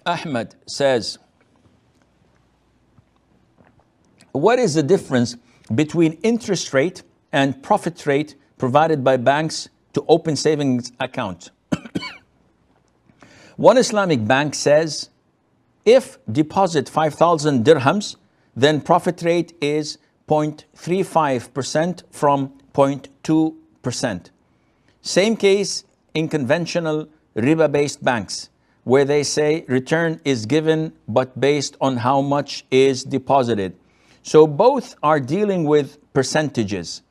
Ahmed says, what is the difference between interest rate and profit rate provided by banks to open savings accounts? One Islamic bank says, if deposit 5,000 dirhams, then profit rate is 0.35% from 0.2%. Same case in conventional riba-based banks, where they say return is given but based on how much is deposited. So both are dealing with percentages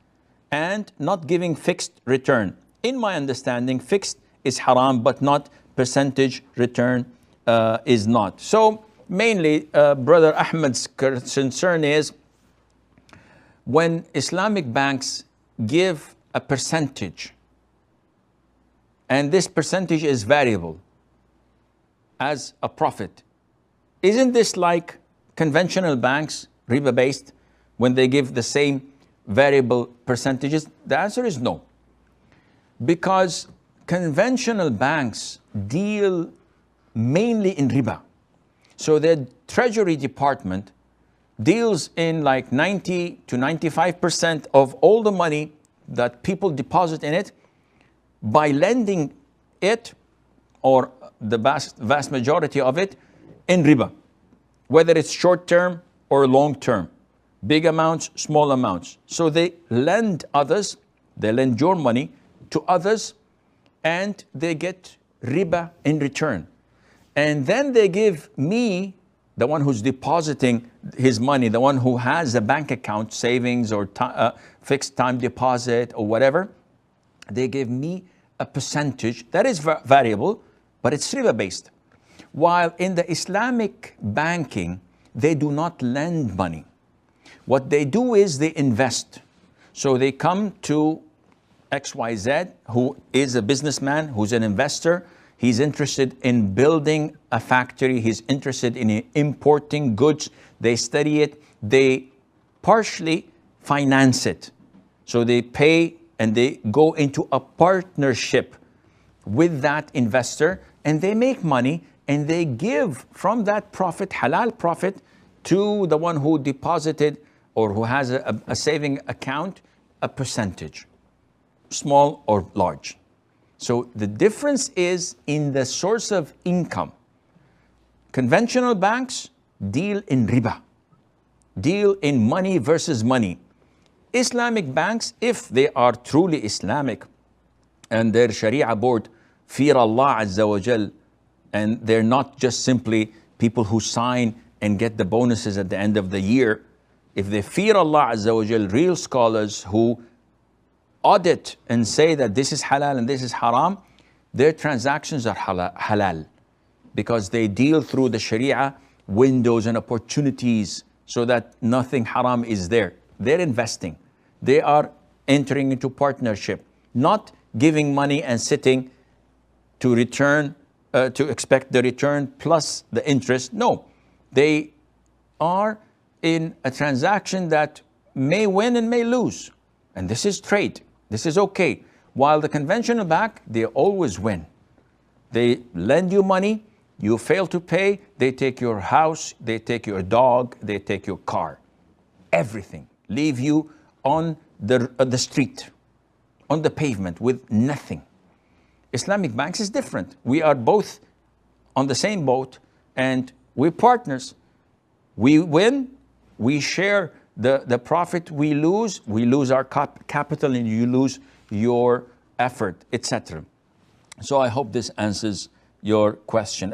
and not giving fixed return. In my understanding, fixed is haram, but not percentage return is not. So mainly, Brother Ahmed's concern is when Islamic banks give a percentage, and this percentage is variable as a profit. Isn't this like conventional banks, riba-based, when they give the same variable percentages? The answer is no. Because conventional banks deal mainly in riba. So their treasury department deals in like 90 to 95% of all the money that people deposit in it by lending it, or the vast majority of it, in riba, whether it's short term or long term, big amounts, small amounts. So they lend others, they lend your money to others, and they get riba in return. And then they give me, the one who's depositing his money, the one who has a bank account, savings or fixed time deposit or whatever, they give me a percentage that is variable, but it's riba based. While in the Islamic banking, they do not lend money. What they do is they invest. So they come to XYZ, who is a businessman, who's an investor. He's interested in building a factory. He's interested in importing goods. They study it. They partially finance it. So they pay and they go into a partnership with that investor, and they make money, and they give from that profit, halal profit, to the one who deposited or who has a saving account, a percentage, small or large. So the difference is in the source of income. Conventional banks deal in riba, deal in money versus money. Islamic banks, if they are truly Islamic and their Sharia board fear Allah Azza wa Jal, and they're not just simply people who sign and get the bonuses at the end of the year, if they fear Allah Azza wa Jal, real scholars who audit and say that this is halal and this is haram, their transactions are halal because they deal through the Sharia windows and opportunities so that nothing haram is there. They're investing. They are entering into partnership, not giving money and sitting to return, to expect the return plus the interest. No, they are in a transaction that may win and may lose. And this is trade. This is okay. While the conventional bank, they always win. They lend you money, you fail to pay, they take your house, they take your dog, they take your car. Everything. Leave you on the street, on the pavement with nothing. Islamic banks is different. We are both on the same boat and we're partners. We win, we share the profit, we lose our capital and you lose your effort, etc. So I hope this answers your question.